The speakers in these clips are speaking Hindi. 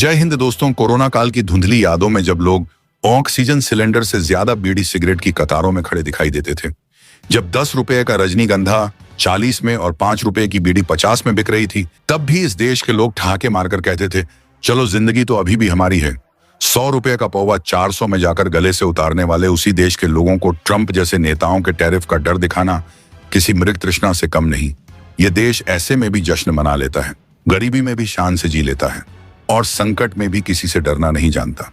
जय हिंद दोस्तों। कोरोना काल की धुंधली यादों में जब लोग ऑक्सीजन सिलेंडर से ज्यादा बीड़ी सिगरेट की कतारों में खड़े दिखाई देते थे, जब 10 रुपए का रजनीगंधा 40 में और 5 रुपए की बीड़ी 50 में बिक रही थी, तब भी इस देश के लोग ठहाके मारकर कहते थे, चलो जिंदगी तो अभी भी हमारी है। 100 रुपए का पौवा 400 में जाकर गले से उतारने वाले उसी देश के लोगों को ट्रंप जैसे नेताओं के टैरिफ का डर दिखाना किसी मृग तृष्णा से कम नहीं। यह देश ऐसे में भी जश्न मना लेता है, गरीबी में भी शान से जी लेता है और संकट में भी किसी से डरना नहीं जानता।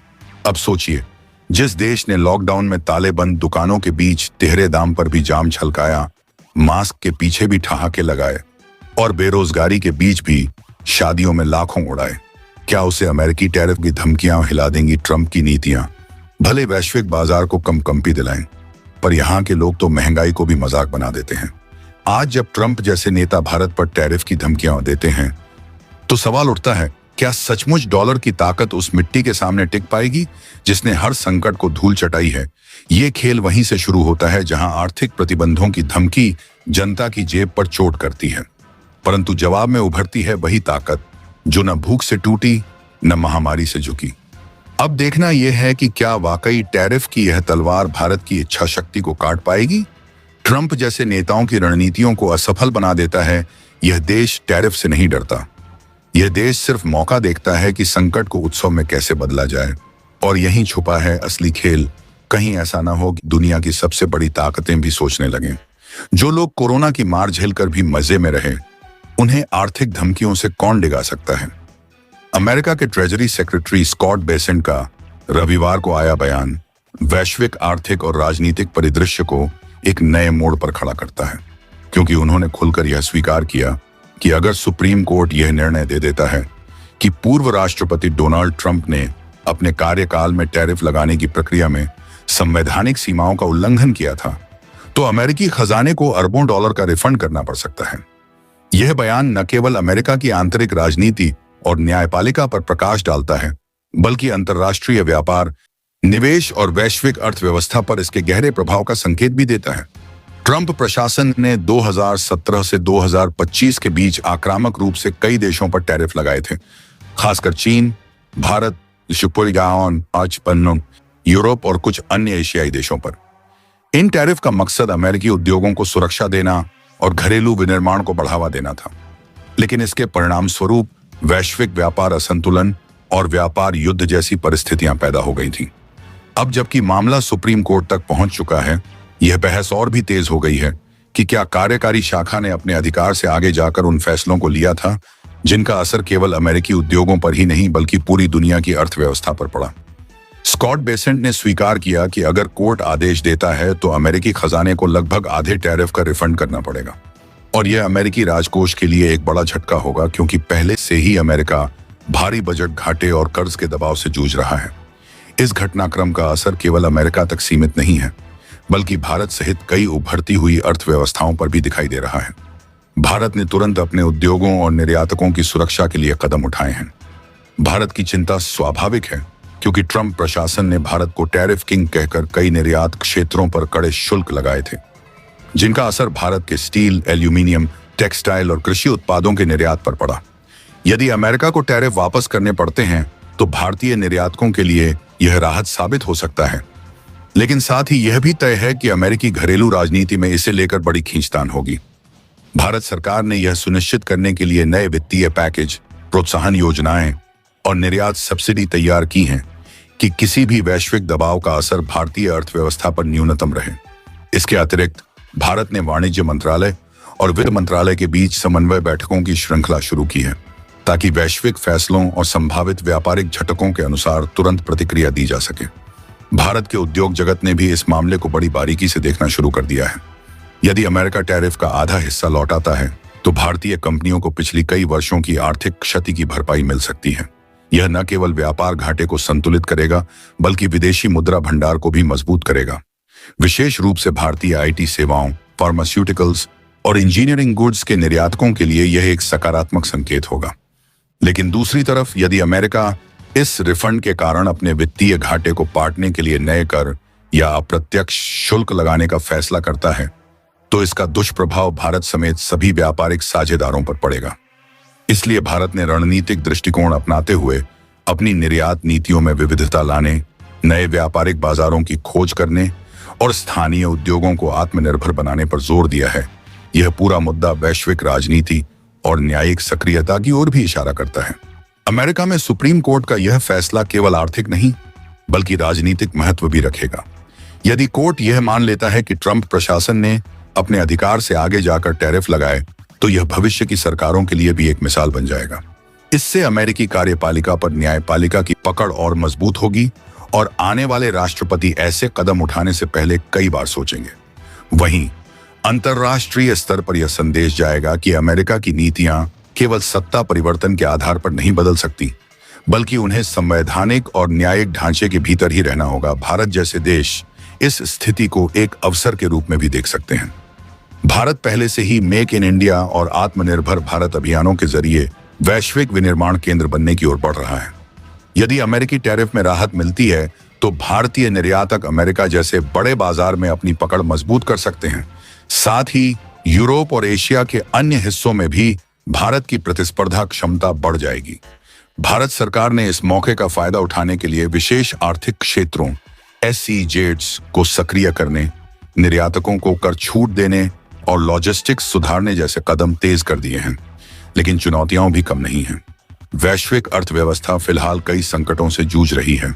अब सोचिए, जिस देश ने लॉकडाउन में ताले बंद दुकानों के बीच तिहरे दाम पर भी जाम छलकाया, मास्क के पीछे भी ठहाके लगाए और बेरोजगारी के बीच भी शादियों में लाखों उड़ाए, क्या उसे अमेरिकी टैरिफ की धमकियां हिला देंगी ट्रंप की नीतियां? भले वैश्विक बाजार को कंपी दिलाएं, पर यहाँ के लोग तो महंगाई को भी मजाक बना देते हैं। आज जब ट्रंप जैसे नेता भारत पर टैरिफ की धमकियां देते हैं, तो सवाल उठता है, क्या सचमुच डॉलर की ताकत उस मिट्टी के सामने टिक पाएगी जिसने हर संकट को धूल चटाई है? ये खेल वहीं से शुरू होता है जहां आर्थिक प्रतिबंधों की धमकी जनता की जेब पर चोट करती है, परंतु जवाब में उभरती है वही ताकत जो न भूख से टूटी न महामारी से झुकी। अब देखना यह है कि क्या वाकई टैरिफ की यह तलवार भारत की इच्छा शक्ति को काट पाएगी? ट्रंप जैसे नेताओं की रणनीतियों को असफल बना देता है। यह देश टैरिफ से नहीं डरता। यह देश सिर्फ मौका देखता है कि संकट को उत्सव में कैसे बदला जाए, और यहीं छुपा है असली खेल। कहीं ऐसा ना हो कि दुनिया की सबसे बड़ी ताकतें भी सोचने लगें, जो लोग कोरोना की मार झेलकर भी मजे में रहे, उन्हें आर्थिक धमकियों से कौन डिगा सकता है? अमेरिका के ट्रेजरी सेक्रेटरी स्कॉट बेसेंट का रविवार को आया बयान वैश्विक आर्थिक और राजनीतिक परिदृश्य को एक नए मोड़ पर खड़ा करता है, क्योंकि उन्होंने खुलकर यह स्वीकार किया कि अगर सुप्रीम कोर्ट यह निर्णय दे देता है कि पूर्व राष्ट्रपति डोनाल्ड ट्रंप ने अपने कार्यकाल में टैरिफ लगाने की प्रक्रिया में संवैधानिक सीमाओं का उल्लंघन किया था, तो अमेरिकी खजाने को अरबों डॉलर का रिफंड करना पड़ सकता है। यह बयान न केवल अमेरिका की आंतरिक राजनीति और न्यायपालिका पर प्रकाश डालता है, बल्कि अंतर्राष्ट्रीय व्यापार, निवेश और वैश्विक अर्थव्यवस्था पर इसके गहरे प्रभाव का संकेत भी देता है। ट्रंप प्रशासन ने 2017 से 2025 के बीच आक्रामक रूप से कई देशों पर टैरिफ लगाए थे, खासकर चीन, भारत, यूरोप और कुछ अन्य एशियाई देशों पर। इन टैरिफ का मकसद अमेरिकी उद्योगों को सुरक्षा देना और घरेलू विनिर्माण को बढ़ावा देना था, लेकिन इसके परिणाम स्वरूप वैश्विक व्यापार असंतुलन और व्यापार युद्ध जैसी परिस्थितियां पैदा हो गई थी। अब जबकि मामला सुप्रीम कोर्ट तक पहुंच चुका है, यह बहस और भी तेज हो गई है कि क्या कार्यकारी शाखा ने अपने अधिकार से आगे जाकर उन फैसलों को लिया था जिनका असर केवल अमेरिकी उद्योगों पर ही नहीं बल्कि पूरी दुनिया की अर्थव्यवस्था पर पड़ा। स्कॉट बेसेंट ने स्वीकार किया कि अगर कोर्ट आदेश देता है तो अमेरिकी खजाने को लगभग आधे टैरिफ का रिफंड करना पड़ेगा, और यह अमेरिकी राजकोष के लिए एक बड़ा झटका होगा, क्योंकि पहले से ही अमेरिका भारी बजट घाटे और कर्ज के दबाव से जूझ रहा है। इस घटनाक्रम का असर केवल अमेरिका तक सीमित नहीं है, बल्कि भारत सहित कई उभरती हुई अर्थव्यवस्थाओं पर भी दिखाई दे रहा है। भारत ने तुरंत अपने उद्योगों और निर्यातकों की सुरक्षा के लिए कदम उठाए हैं। भारत की चिंता स्वाभाविक है, क्योंकि ट्रंप प्रशासन ने भारत को टैरिफ किंग कहकर कई निर्यात क्षेत्रों पर कड़े शुल्क लगाए थे, जिनका असर भारत के स्टील, एल्यूमिनियम, टेक्सटाइल और कृषि उत्पादों के निर्यात पर पड़ा। यदि अमेरिका को टैरिफ वापस करने पड़ते हैं तो भारतीय निर्यातकों के लिए यह राहत साबित हो सकता है, लेकिन साथ ही यह भी तय है कि अमेरिकी घरेलू राजनीति में इसे लेकर बड़ी खींचतान होगी। भारत सरकार ने यह सुनिश्चित करने के लिए नए वित्तीय पैकेज, प्रोत्साहन योजनाएं और निर्यात सब्सिडी तैयार की हैं कि किसी भी वैश्विक दबाव का असर भारतीय अर्थव्यवस्था पर न्यूनतम रहे। इसके अतिरिक्त भारत ने वाणिज्य मंत्रालय और वित्त मंत्रालय के बीच समन्वय बैठकों की श्रृंखला शुरू की है, ताकि वैश्विक फैसलों और संभावित व्यापारिक झटकों के अनुसार तुरंत प्रतिक्रिया दी जा सके। भारत के उद्योग जगत ने भी इस मामले को बड़ी बारीकी से देखना शुरू कर दिया है। यदि अमेरिका टैरिफ का आधा हिस्सा लौटाता है तो भारतीय कंपनियों को पिछली कई वर्षों की आर्थिक क्षति की भरपाई मिल सकती है। यह न केवल व्यापार घाटे को संतुलित करेगा, बल्कि विदेशी मुद्रा भंडार को भी मजबूत करेगा। विशेष रूप से भारतीय आईटी सेवाओं, फार्मास्यूटिकल्स और इंजीनियरिंग गुड्स के निर्यातकों के लिए यह एक सकारात्मक संकेत होगा। लेकिन दूसरी तरफ, यदि अमेरिका इस रिफंड के कारण अपने वित्तीय घाटे को पाटने के लिए नए कर या अप्रत्यक्ष शुल्क लगाने का फैसला करता है, तो इसका दुष्प्रभाव भारत समेत सभी व्यापारिक साझेदारों पर पड़ेगा। इसलिए भारत ने रणनीतिक दृष्टिकोण अपनाते हुए अपनी निर्यात नीतियों में विविधता लाने, नए व्यापारिक बाजारों की खोज करने और स्थानीय उद्योगों को आत्मनिर्भर बनाने पर जोर दिया है। यह पूरा मुद्दा वैश्विक राजनीति और न्यायिक सक्रियता की ओर भी इशारा करता है। अमेरिका में सुप्रीम कोर्ट का यह फैसला केवल आर्थिक नहीं बल्कि राजनीतिक महत्व भी रखेगा। यदि कोर्ट यह मान लेता है कि ट्रंप प्रशासन ने अपने अधिकार से आगे जाकर टैरिफ लगाए, तो यह भविष्य की सरकारों के लिए भी एक मिसाल बन जाएगा। इससे अमेरिकी कार्यपालिका पर न्यायपालिका की पकड़ और मजबूत होगी और आने वाले राष्ट्रपति ऐसे कदम उठाने से पहले कई बार सोचेंगे। वहीं अंतर्राष्ट्रीय स्तर पर यह संदेश जाएगा कि अमेरिका की नीतियां केवल सत्ता परिवर्तन के आधार पर नहीं बदल सकती, बल्कि उन्हें संवैधानिक और न्यायिक ढांचे के भीतर ही रहना होगा। भारत जैसे देश इस स्थिति को एक अवसर के रूप में भी देख सकते हैं। भारत पहले से ही मेक इन इंडिया और आत्मनिर्भर भारत अभियानों के जरिए वैश्विक विनिर्माण केंद्र बनने की ओर बढ़ रहा है। यदि अमेरिकी टैरिफ में राहत मिलती है तो भारतीय निर्यातक अमेरिका जैसे बड़े बाजार में अपनी पकड़ मजबूत कर सकते हैं। साथ ही यूरोप और एशिया के अन्य हिस्सों में भी भारत की प्रतिस्पर्धा क्षमता बढ़ जाएगी। भारत सरकार ने इस मौके का फायदा उठाने के लिए विशेष आर्थिक क्षेत्रों SEZs को सक्रिय करने, निर्यातकों को कर छूट देने और लॉजिस्टिक्स सुधारने जैसे कदम तेज कर दिए हैं। लेकिन चुनौतियां भी कम नहीं हैं। वैश्विक अर्थव्यवस्था फिलहाल कई संकटों से जूझ रही है।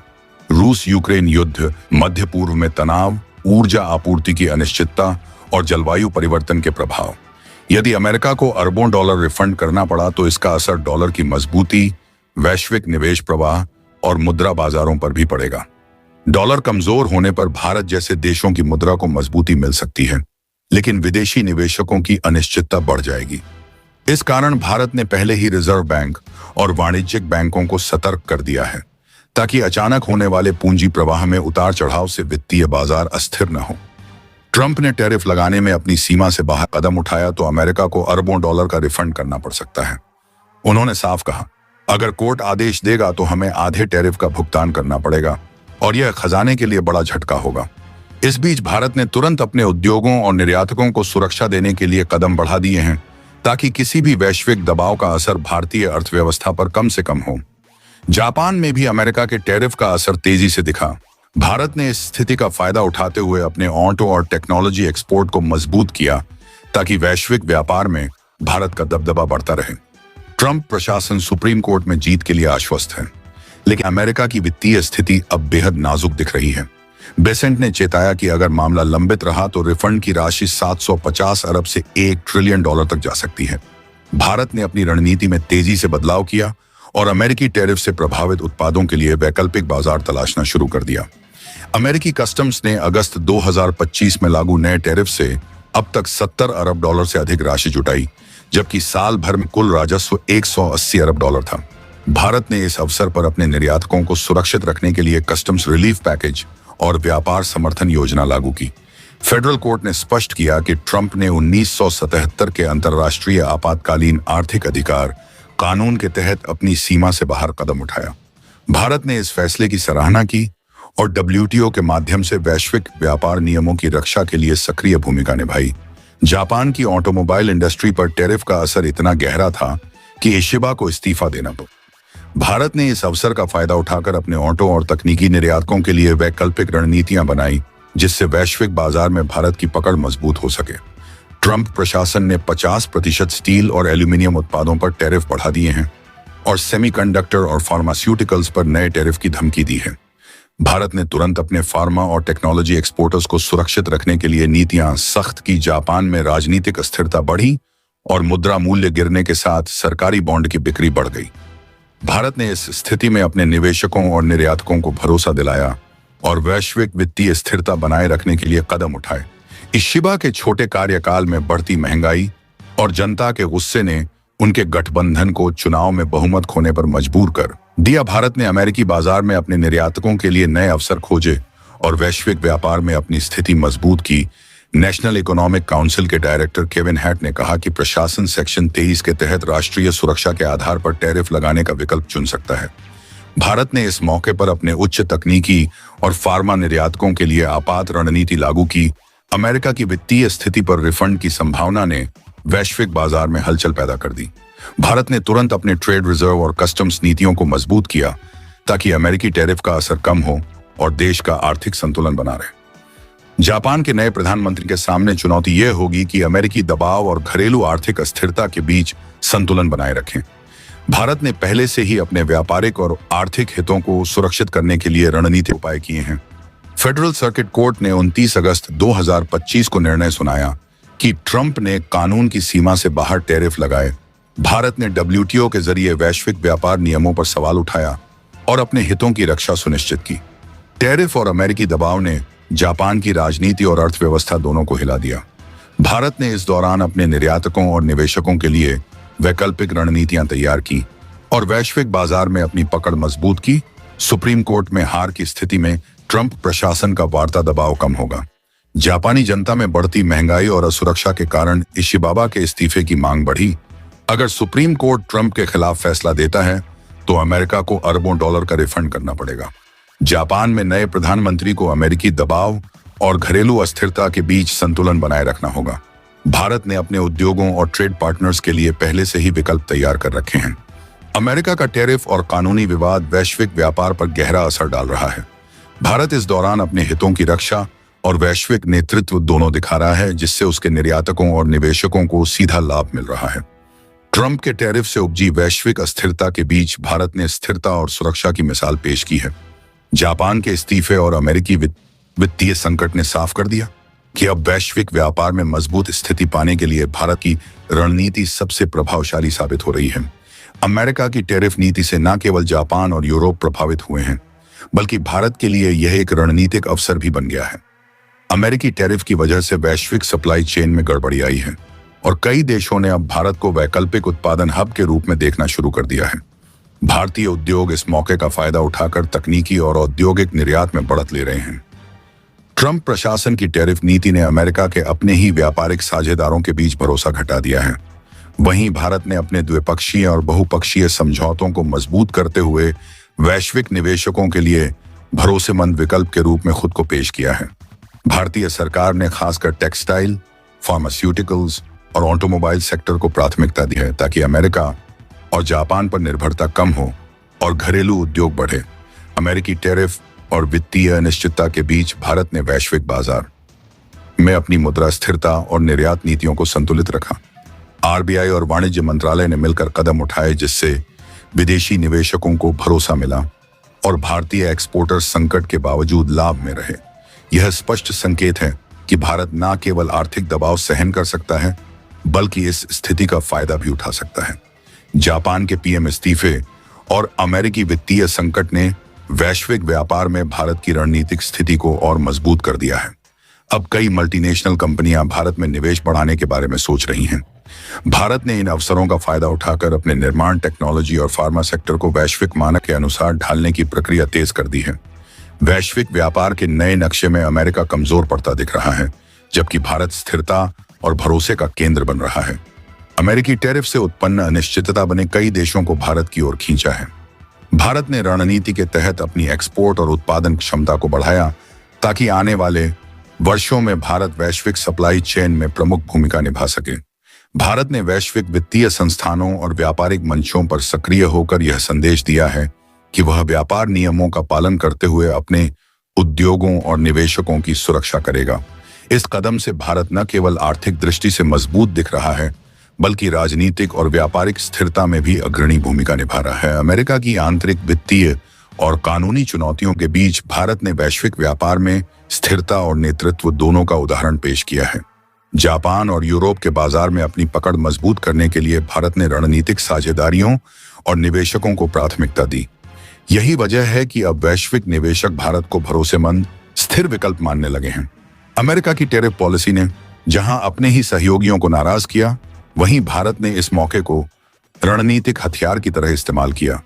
रूस यूक्रेन युद्ध, मध्य पूर्व में तनाव, ऊर्जा आपूर्ति की अनिश्चितता और जलवायु परिवर्तन के प्रभाव। यदि अमेरिका को अरबों डॉलर रिफंड करना पड़ा तो इसका असर डॉलर की मजबूती, वैश्विक निवेश प्रवाह और मुद्रा बाजारों पर भी पड़ेगा। डॉलर कमजोर होने पर भारत जैसे देशों की मुद्रा को मजबूती मिल सकती है, लेकिन विदेशी निवेशकों की अनिश्चितता बढ़ जाएगी। इस कारण भारत ने पहले ही रिजर्व बैंक और वाणिज्यिक बैंकों को सतर्क कर दिया है, ताकि अचानक होने वाले पूंजी प्रवाह में उतार चढ़ाव से वित्तीय बाजार अस्थिर न हो। ट्रंप ने टैरिफ लगाने में अपनी सीमा से बाहर कदम उठाया तो अमेरिका को अरबों डॉलर का रिफंड करना पड़ सकता है। उन्होंने साफ कहा, अगर कोर्ट आदेश देगा तो हमें आधे टैरिफ का भुगतान करना पड़ेगा और यह खजाने के लिए बड़ा झटका होगा। इस बीच भारत ने तुरंत अपने उद्योगों और निर्यातकों को सुरक्षा देने के लिए कदम बढ़ा दिए हैं, ताकि किसी भी वैश्विक दबाव का असर भारतीय अर्थव्यवस्था पर कम से कम हो। जापान में भी अमेरिका के टैरिफ का असर तेजी से दिखा। भारत ने इस स्थिति का फायदा उठाते हुए अपने ऑटो और टेक्नोलॉजी एक्सपोर्ट को मजबूत किया, ताकि वैश्विक व्यापार में भारत का दबदबा बढ़ता रहे। ट्रंप प्रशासन सुप्रीम कोर्ट में जीत के लिए आश्वस्त है, लेकिन अमेरिका की वित्तीय स्थिति अब बेहद नाजुक दिख रही है। बेसेंट ने चेताया कि अगर मामला लंबित रहा तो रिफंड की राशि 750 अरब से 1 ट्रिलियन डॉलर तक जा सकती है। भारत ने अपनी रणनीति में तेजी से बदलाव किया और अमेरिकी टैरिफ से प्रभावित उत्पादों के लिए वैकल्पिक बाजार तलाशना शुरू कर दिया। अमेरिकी कस्टम्स ने अगस्त 2025 में लागू नए टैरिफ से अब तक 70 अरब डॉलर से अधिक राशि जुटाई, जबकि साल भर में कुल राजस्व 180 अरब डॉलर था। भारत ने इस अवसर पर अपने निर्यातकों को सुरक्षित रखने के लिए कस्टम्स रिलीफ पैकेज और व्यापार समर्थन योजना लागू की। फेडरल कोर्ट ने स्पष्ट किया कि ट्रंप ने 1977 के अंतर्राष्ट्रीय आपातकालीन आर्थिक अधिकार कानून के तहत अपनी सीमा से बाहर कदम उठाया। भारत ने इस फैसले की सराहना की और WTO के माध्यम से वैश्विक व्यापार नियमों की रक्षा के लिए सक्रिय भूमिका निभाई। जापान की ऑटोमोबाइल इंडस्ट्री पर टैरिफ का असर इतना गहरा था कि एशिबा को इस्तीफा देना पड़ा। भारत ने इस अवसर का फायदा उठाकर अपने ऑटो और तकनीकी निर्यातकों के लिए वैकल्पिक रणनीतियां बनाई, जिससे वैश्विक बाजार में भारत की पकड़ मजबूत हो सके। ट्रंप प्रशासन ने 50% स्टील और एल्यूमिनियम उत्पादों पर टैरिफ बढ़ा दिए हैं और सेमीकंडक्टर और फार्मास्यूटिकल्स पर नए टैरिफ की धमकी दी है। भारत ने तुरंत अपने फार्मा और टेक्नोलॉजी एक्सपोर्टर्स को सुरक्षित रखने के लिए नीतियां सख्त की। जापान में राजनीतिक अस्थिरता बढ़ी और मुद्रा मूल्य गिरने के साथ सरकारी बॉन्ड की बिक्री बढ़ गई। भारत ने इस स्थिति में अपने निवेशकों और निर्यातकों को भरोसा दिलाया और वैश्विक वित्तीय स्थिरता बनाए रखने के लिए कदम उठाए। इशिबा के छोटे कार्यकाल में बढ़ती महंगाई और जनता के गुस्से ने उनके गठबंधन को चुनाव में बहुमत खोने पर मजबूर कर दिया। भारत ने अमेरिकी बाजार में अपने निर्यातकों के लिए नए अवसर खोजे और वैश्विक व्यापार में अपनी स्थिति मजबूत की। नेशनल इकोनॉमिक काउंसिल के डायरेक्टर केविन हैट ने कहा कि प्रशासन सेक्शन 23 के तहत राष्ट्रीय सुरक्षा के आधार पर टैरिफ लगाने का विकल्प चुन सकता है। भारत ने इस मौके पर अपने उच्च तकनीकी और फार्मा निर्यातकों के लिए आपात रणनीति लागू की। अमेरिका की वित्तीय स्थिति पर रिफंड की संभावना ने वैश्विक बाजार में हलचल पैदा कर दी। भारत ने तुरंत अपने ट्रेड रिजर्व और कस्टम्स नीतियों को मजबूत किया, ताकि अमेरिकी टैरिफ का असर कम हो और देश का आर्थिक संतुलन बना रहे। जापान के नए प्रधानमंत्री के सामने चुनौती यह होगी कि अमेरिकी दबाव और घरेलू आर्थिक अस्थिरता के बीच संतुलन बनाए रखें। भारत ने पहले से ही अपने व्यापारिक और आर्थिक हितों को सुरक्षित करने के लिए रणनीतिक उपाय किए हैं। फेडरल सर्किट कोर्ट ने 29 अगस्त 2025 को निर्णय सुनाया कि ट्रंप ने कानून की सीमा से बाहर टैरिफ लगाए। भारत ने WTO के जरिए वैश्विक व्यापार नियमों पर सवाल उठाया और अपने हितों की रक्षा सुनिश्चित की। टैरिफ और अमेरिकी दबाव ने जापान की राजनीति और अर्थव्यवस्था दोनों को हिला दिया। भारत ने इस दौरान अपने निर्यातकों और निवेशकों के लिए वैकल्पिक रणनीतियां तैयार की और वैश्विक बाजार में अपनी पकड़ मजबूत की। सुप्रीम कोर्ट में हार की स्थिति में ट्रंप प्रशासन का वार्ता दबाव कम होगा। जापानी जनता में बढ़ती महंगाई और असुरक्षा के कारण इशिबाबा के इस्तीफे की मांग बढ़ी। अगर सुप्रीम कोर्ट ट्रंप के खिलाफ फैसला देता है तो अमेरिका को अरबों डॉलर का रिफंड करना पड़ेगा। जापान में नए प्रधानमंत्री को अमेरिकी दबाव और घरेलू अस्थिरता के बीच संतुलन बनाए रखना होगा। भारत ने अपने उद्योगों और ट्रेड पार्टनर्स के लिए पहले से ही विकल्प तैयार कर रखे हैं। अमेरिका का टैरिफ और कानूनी विवाद वैश्विक व्यापार पर गहरा असर डाल रहा है। भारत इस दौरान अपने हितों की रक्षा और वैश्विक नेतृत्व दोनों दिखा रहा है, जिससे उसके निर्यातकों और निवेशकों को सीधा लाभ मिल रहा है। ट्रंप के टैरिफ से उपजी वैश्विक अस्थिरता के बीच भारत ने स्थिरता और सुरक्षा की मिसाल पेश की है। जापान के इस्तीफे और अमेरिकी वित्तीय संकट ने साफ कर दिया कि अब वैश्विक व्यापार में मजबूत स्थिति पाने के लिए भारत की रणनीति सबसे प्रभावशाली साबित हो रही है। अमेरिका की टैरिफ नीति से न केवल जापान और यूरोप प्रभावित हुए हैं, बल्कि भारत के लिए यह एक रणनीतिक अवसर भी बन गया है। अमेरिकी टैरिफ की वजह से वैश्विक सप्लाई चेन में गड़बड़ी आई है और कई देशों ने अब भारत को वैकल्पिक उत्पादन हब के रूप में देखना शुरू कर दिया है। भारतीय उद्योग इस मौके का फायदा उठाकर तकनीकी और औद्योगिक निर्यात में बढ़त ले रहे हैं। ट्रंप प्रशासन की टैरिफ नीति ने अमेरिका के अपने ही व्यापारिक साझेदारों के बीच भरोसा घटा दिया है। वहीं भारत ने अपने द्विपक्षीय और बहुपक्षीय समझौतों को मजबूत करते हुए वैश्विक निवेशकों के लिए भरोसेमंद विकल्प के रूप में खुद को पेश किया है। भारतीय सरकार ने खासकर टेक्सटाइल, फार्मास्यूटिकल्स और ऑटोमोबाइल सेक्टर को प्राथमिकता दी है ताकि अमेरिका और जापान पर निर्भरता कम हो और घरेलू उद्योग बढ़े। अमेरिकी टैरिफ और वित्तीय अनिश्चितता के बीच भारत ने वैश्विक बाजार में अपनी मुद्रा स्थिरता और निर्यात नीतियों को संतुलित रखा। RBI और वाणिज्य मंत्रालय ने मिलकर कदम उठाए, जिससे विदेशी निवेशकों को भरोसा मिला और भारतीय एक्सपोर्टर संकट के बावजूद लाभ में रहे। यह स्पष्ट संकेत है कि भारत न केवल आर्थिक दबाव सहन कर सकता है, बल्कि इस स्थिति का फायदा भी उठा सकता है। जापान के PM इस्तीफे और अमेरिकी वित्तीय संकट ने वैश्विक व्यापार में भारत की रणनीतिक स्थिति को और मजबूत कर दिया है। अब कई मल्टीनेशनल कंपनियां भारत में निवेश बढ़ाने के बारे में सोच रही हैं। भारत ने इन अवसरों का फायदा उठाकर अपने निर्माण, टेक्नोलॉजी और फार्मा सेक्टर को वैश्विक मानक के अनुसार ढालने की प्रक्रिया तेज कर दी है। वैश्विक व्यापार के नए नक्शे में अमेरिका कमजोर पड़ता दिख रहा है, जबकि भारत स्थिरता और भरोसे का केंद्र बन रहा है। अमेरिकी टैरिफ से उत्पन्न अनिश्चितता बने कई देशों को भारत की ओर खींचा है। भारत ने रणनीति के तहत अपनी एक्सपोर्ट और उत्पादन क्षमता को बढ़ाया ताकि आने वाले वर्षों में भारत वैश्विक सप्लाई चेन में प्रमुख भूमिका निभा सके। भारत ने वैश्विक वित्तीय संस्थानों और व्यापारिक मंचों पर सक्रिय होकर यह संदेश दिया है कि वह व्यापार नियमों का पालन करते हुए अपने उद्योगों और निवेशकों की सुरक्षा करेगा। इस कदम से भारत न केवल आर्थिक दृष्टि से मजबूत दिख रहा है, बल्कि राजनीतिक और व्यापारिक स्थिरता में भी अग्रणी भूमिका निभा रहा है। अमेरिका की आंतरिक वित्तीय और कानूनी चुनौतियों के बीच भारत ने वैश्विक व्यापार में स्थिरता और नेतृत्व दोनों का उदाहरण पेश किया है। जापान और यूरोप के बाजार में अपनी पकड़ मजबूत करने के लिए भारत ने रणनीतिक साझेदारियों और निवेशकों को प्राथमिकता दी। यही वजह है कि अब वैश्विक निवेशक भारत को भरोसेमंद, स्थिर विकल्प मानने लगे हैं। अमेरिका की टैरिफ पॉलिसी ने जहां अपने ही सहयोगियों को नाराज किया, वहीं भारत ने इस मौके को रणनीतिक हथियार की तरह इस्तेमाल किया।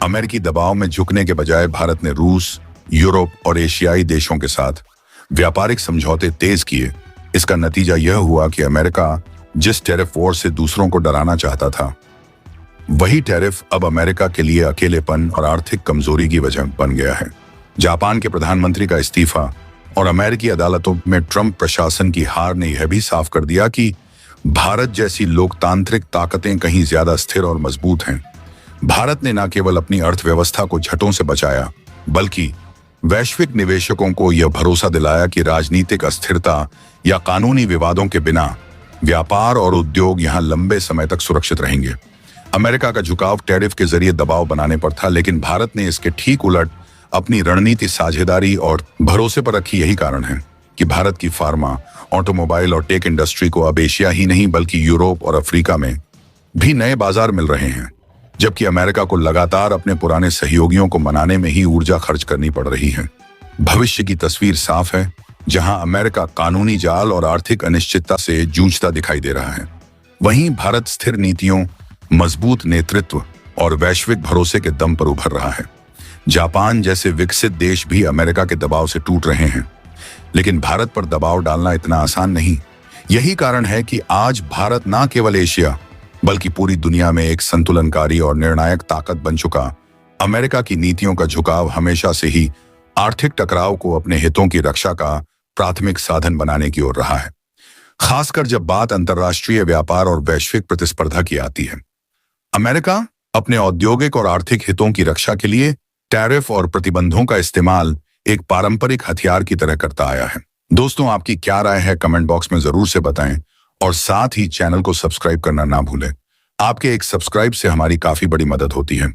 अमेरिकी दबाव में झुकने के बजाय भारत ने रूस, यूरोप और एशियाई देशों के साथ व्यापारिक समझौते तेज किए। इसका नतीजा यह हुआ कि अमेरिका जिस टैरिफ वॉर से दूसरों को डराना चाहता था, वही टैरिफ अब अमेरिका के लिए अकेलेपन और आर्थिक कमजोरी की वजह बन गया है। जापान के प्रधानमंत्री का इस्तीफा और अमेरिकी अदालतों में ट्रंप प्रशासन की हार ने यह भी साफ कर दिया कि भारत जैसी लोकतांत्रिक ताकतें कहीं ज्यादा स्थिर और मजबूत हैं। भारत ने न केवल अपनी अर्थव्यवस्था को झटों से बचाया, बल्कि वैश्विक निवेशकों को यह भरोसा दिलाया कि राजनीतिक अस्थिरता या कानूनी विवादों के बिना व्यापार और उद्योग यहां लंबे समय तक सुरक्षित रहेंगे। अमेरिका का झुकाव टैरिफ के जरिए दबाव बनाने पर था, लेकिन भारत ने इसके ठीक उलट अपनी रणनीति, साझेदारी और भरोसे पर रखी। यही कारण है कि भारत की फार्मा, ऑटोमोबाइल और टेक इंडस्ट्री को अब एशिया ही नहीं बल्कि यूरोप और अफ्रीका में भी नए बाजार मिल रहे हैं, जबकि अमेरिका को लगातार अपने पुराने सहयोगियों को मनाने में ही ऊर्जा खर्च करनी पड़ रही है। भविष्य की तस्वीर साफ है, जहां अमेरिका कानूनी जाल और आर्थिक अनिश्चितता से जूझता दिखाई दे रहा है, वहीं भारत स्थिर नीतियों, मजबूत नेतृत्व और वैश्विक भरोसे के दम पर उभर रहा है। जापान जैसे विकसित देश भी अमेरिका के दबाव से टूट रहे हैं, लेकिन भारत पर दबाव डालना इतना आसान नहीं। यही कारण है कि आज भारत न केवल एशिया बल्कि पूरी दुनिया में एक संतुलनकारी और निर्णायक ताकत बन चुका। अमेरिका की नीतियों का झुकाव हमेशा से ही आर्थिक टकराव को अपने हितों की रक्षा का प्राथमिक साधन बनाने की ओर रहा है, खासकर जब बात अंतर्राष्ट्रीय व्यापार और वैश्विक प्रतिस्पर्धा की आती है। अमेरिका अपने औद्योगिक और आर्थिक हितों की रक्षा के लिए टैरिफ और प्रतिबंधों का इस्तेमाल एक पारंपरिक हथियार की तरह करता आया है। दोस्तों, आपकी क्या राय है कमेंट बॉक्स में जरूर से बताएं और साथ ही चैनल को सब्सक्राइब करना ना भूलें। आपके एक सब्सक्राइब से हमारी काफी बड़ी मदद होती है।